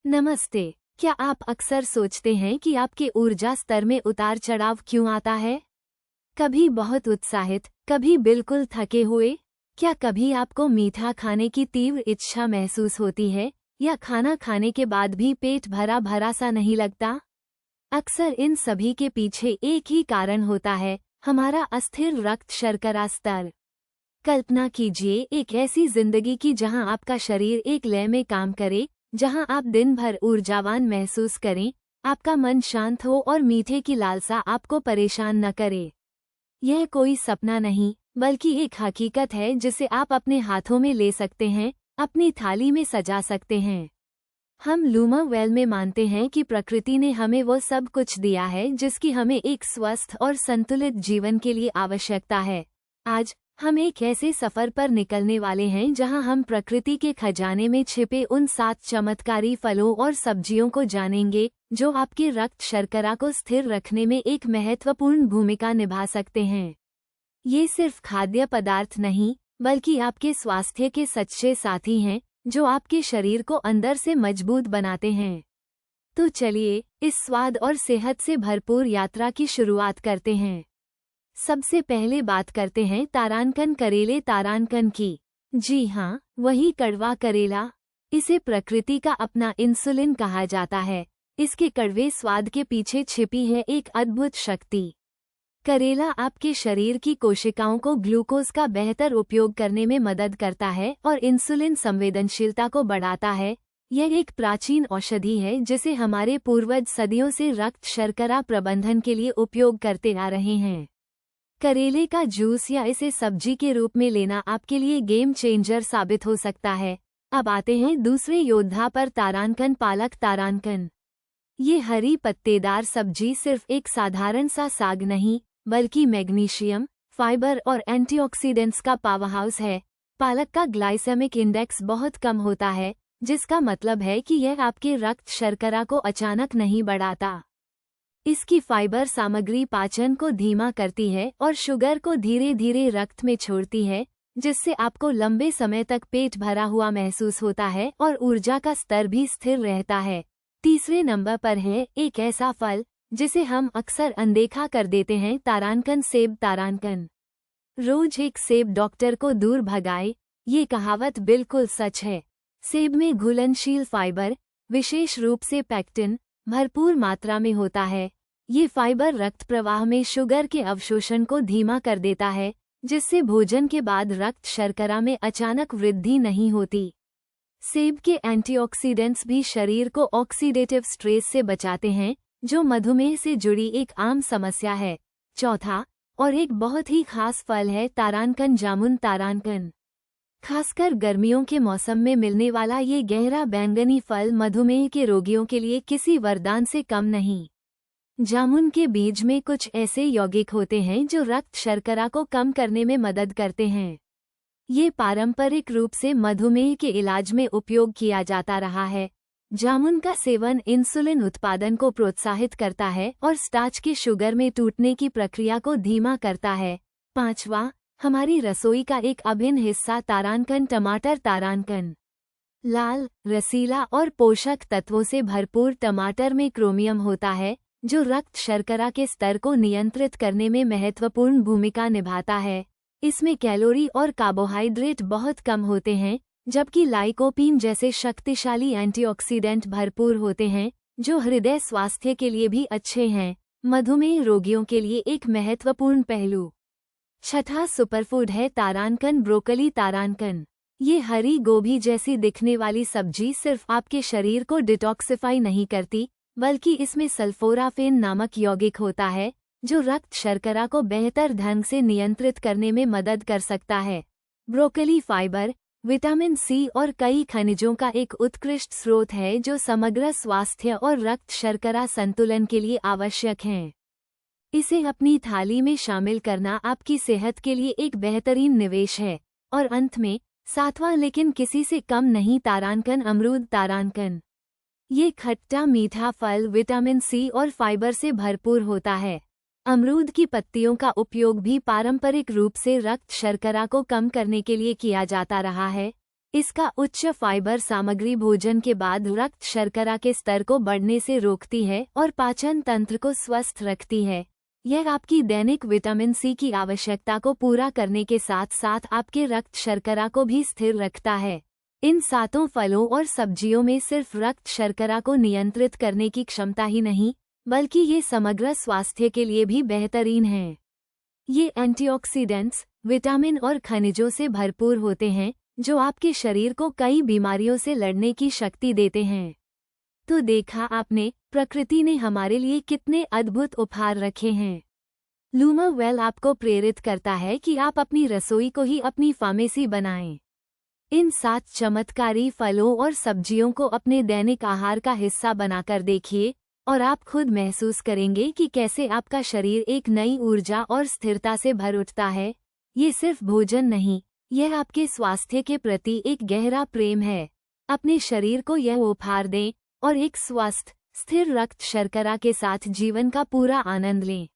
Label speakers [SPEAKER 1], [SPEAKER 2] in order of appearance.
[SPEAKER 1] नमस्ते। क्या आप अक्सर सोचते हैं कि आपके ऊर्जा स्तर में उतार चढ़ाव क्यों आता है? कभी बहुत उत्साहित, कभी बिल्कुल थके हुए? क्या कभी आपको मीठा खाने की तीव्र इच्छा महसूस होती है या खाना खाने के बाद भी पेट भरा भरा सा नहीं लगता? अक्सर इन सभी के पीछे एक ही कारण होता है, हमारा अस्थिर रक्त शर्करा स्तर। कल्पना कीजिए एक ऐसी जिंदगी की जहां आपका शरीर एक लय में काम करे, जहां आप दिन भर ऊर्जावान महसूस करें, आपका मन शांत हो और मीठे की लालसा आपको परेशान न करे। यह कोई सपना नहीं, बल्कि एक हकीकत है जिसे आप अपने हाथों में ले सकते हैं, अपनी थाली में सजा सकते हैं। हम लूमा वेल में मानते हैं कि प्रकृति ने हमें वो सब कुछ दिया है जिसकी हमें एक स्वस्थ और संतुलित जीवन के लिए आवश्यकता है। आज हम एक ऐसे सफर पर निकलने वाले हैं जहां हम प्रकृति के खजाने में छिपे उन 7 चमत्कारी फलों और सब्जियों को जानेंगे जो आपके रक्त शर्करा को स्थिर रखने में एक महत्वपूर्ण भूमिका निभा सकते हैं। ये सिर्फ खाद्य पदार्थ नहीं, बल्कि आपके स्वास्थ्य के सच्चे साथी हैं जो आपके शरीर को अंदर से मजबूत बनाते हैं। तो चलिए इस स्वाद और सेहत से भरपूर यात्रा की शुरुआत करते हैं। सबसे पहले बात करते हैं तारांकन करेले तारांकन की। जी हाँ, वही कड़वा करेला। इसे प्रकृति का अपना इंसुलिन कहा जाता है। इसके कड़वे स्वाद के पीछे छिपी है एक अद्भुत शक्ति। करेला आपके शरीर की कोशिकाओं को ग्लूकोज का बेहतर उपयोग करने में मदद करता है और इंसुलिन संवेदनशीलता को बढ़ाता है। यह एक प्राचीन औषधि है जिसे हमारे पूर्वज सदियों से रक्त शर्करा प्रबंधन के लिए उपयोग करते आ रहे हैं। करेले का जूस या इसे सब्जी के रूप में लेना आपके लिए गेम चेंजर साबित हो सकता है। अब आते हैं दूसरे योद्धा पर, तारांकन पालक तारांकन। ये हरी पत्तेदार सब्जी सिर्फ एक साधारण सा साग नहीं, बल्कि मैग्नीशियम, फाइबर और एंटीऑक्सीडेंट्स का पावरहाउस है। पालक का ग्लाइसेमिक इंडेक्स बहुत कम होता है, जिसका मतलब है कि यह आपके रक्त शर्करा को अचानक नहीं बढ़ाता। इसकी फाइबर सामग्री पाचन को धीमा करती है और शुगर को धीरे धीरे रक्त में छोड़ती है, जिससे आपको लंबे समय तक पेट भरा हुआ महसूस होता है और ऊर्जा का स्तर भी स्थिर रहता है। तीसरे नंबर पर है एक ऐसा फल जिसे हम अक्सर अनदेखा कर देते हैं, तारांकन सेब तारांकन। रोज एक सेब डॉक्टर को दूर भगाए, ये कहावत बिल्कुल सच है। सेब में घुलनशील फाइबर, विशेष रूप से पेक्टिन, भरपूर मात्रा में होता है। ये फाइबर रक्त प्रवाह में शुगर के अवशोषण को धीमा कर देता है, जिससे भोजन के बाद रक्त शर्करा में अचानक वृद्धि नहीं होती। सेब के एंटीऑक्सीडेंट्स भी शरीर को ऑक्सीडेटिव स्ट्रेस से बचाते हैं, जो मधुमेह से जुड़ी एक आम समस्या है। चौथा और एक बहुत ही खास फल है तारांकन जामुन तारांकन। खासकर गर्मियों के मौसम में मिलने वाला ये गहरा बैंगनी फल मधुमेह के रोगियों के लिए किसी वरदान से कम नहीं। जामुन के बीज में कुछ ऐसे यौगिक होते हैं जो रक्त शर्करा को कम करने में मदद करते हैं। ये पारंपरिक रूप से मधुमेह के इलाज में उपयोग किया जाता रहा है। जामुन का सेवन इंसुलिन उत्पादन को प्रोत्साहित करता है और स्टार्च के शुगर में टूटने की प्रक्रिया को धीमा करता है। पांचवा, हमारी रसोई का एक अभिन्न हिस्सा तारांकन टमाटर तारांकन। लाल, रसीला और पोषक तत्वों से भरपूर टमाटर में क्रोमियम होता है, जो रक्त शर्करा के स्तर को नियंत्रित करने में महत्वपूर्ण भूमिका निभाता है। इसमें कैलोरी और कार्बोहाइड्रेट बहुत कम होते हैं, जबकि लाइकोपीन जैसे शक्तिशाली एंटीऑक्सीडेंट भरपूर होते हैं, जो हृदय स्वास्थ्य के लिए भी अच्छे हैं। मधुमेह रोगियों के लिए एक महत्वपूर्ण पहलू। छठा सुपरफूड है तारांकन ब्रोकली तारांकन। ये हरी गोभी जैसी दिखने वाली सब्जी सिर्फ आपके शरीर को डिटॉक्सिफाई नहीं करती, बल्कि इसमें सल्फोराफेन नामक यौगिक होता है, जो रक्त शर्करा को बेहतर ढंग से नियंत्रित करने में मदद कर सकता है। ब्रोकली फाइबर, विटामिन सी और कई खनिजों का एक उत्कृष्ट स्रोत है जो समग्र स्वास्थ्य और रक्त शर्करा संतुलन के लिए आवश्यक हैं। इसे अपनी थाली में शामिल करना आपकी सेहत के लिए एक बेहतरीन निवेश है। और अंत में सातवां लेकिन किसी से कम नहीं, तारांकन अमरूद तारांकन। ये खट्टा मीठा फल विटामिन सी और फाइबर से भरपूर होता है। अमरूद की पत्तियों का उपयोग भी पारंपरिक रूप से रक्त शर्करा को कम करने के लिए किया जाता रहा है। इसका उच्च फाइबर सामग्री भोजन के बाद रक्त शर्करा के स्तर को बढ़ने से रोकती है और पाचन तंत्र को स्वस्थ रखती है। यह आपकी दैनिक विटामिन सी की आवश्यकता को पूरा करने के साथ साथ आपके रक्त शर्करा को भी स्थिर रखता है। इन 7 फलों और सब्जियों में सिर्फ रक्त शर्करा को नियंत्रित करने की क्षमता ही नहीं, बल्कि ये समग्र स्वास्थ्य के लिए भी बेहतरीन हैं। ये एंटीऑक्सीडेंट्स, विटामिन और खनिजों से भरपूर होते हैं, जो आपके शरीर को कई बीमारियों से लड़ने की शक्ति देते हैं। तो देखा आपने, प्रकृति ने हमारे लिए कितने अद्भुत उपहार रखे हैं। लूमावेल आपको प्रेरित करता है कि आप अपनी रसोई को ही अपनी फार्मेसी बनाएं। इन 7 चमत्कारी फलों और सब्जियों को अपने दैनिक आहार का हिस्सा बनाकर देखिए और आप खुद महसूस करेंगे कि कैसे आपका शरीर एक नई ऊर्जा और स्थिरता से भर उठता है। ये सिर्फ भोजन नहीं, यह आपके स्वास्थ्य के प्रति एक गहरा प्रेम है। अपने शरीर को यह उपहार दें और एक स्वस्थ, स्थिर रक्त शर्करा के साथ जीवन का पूरा आनंद लें।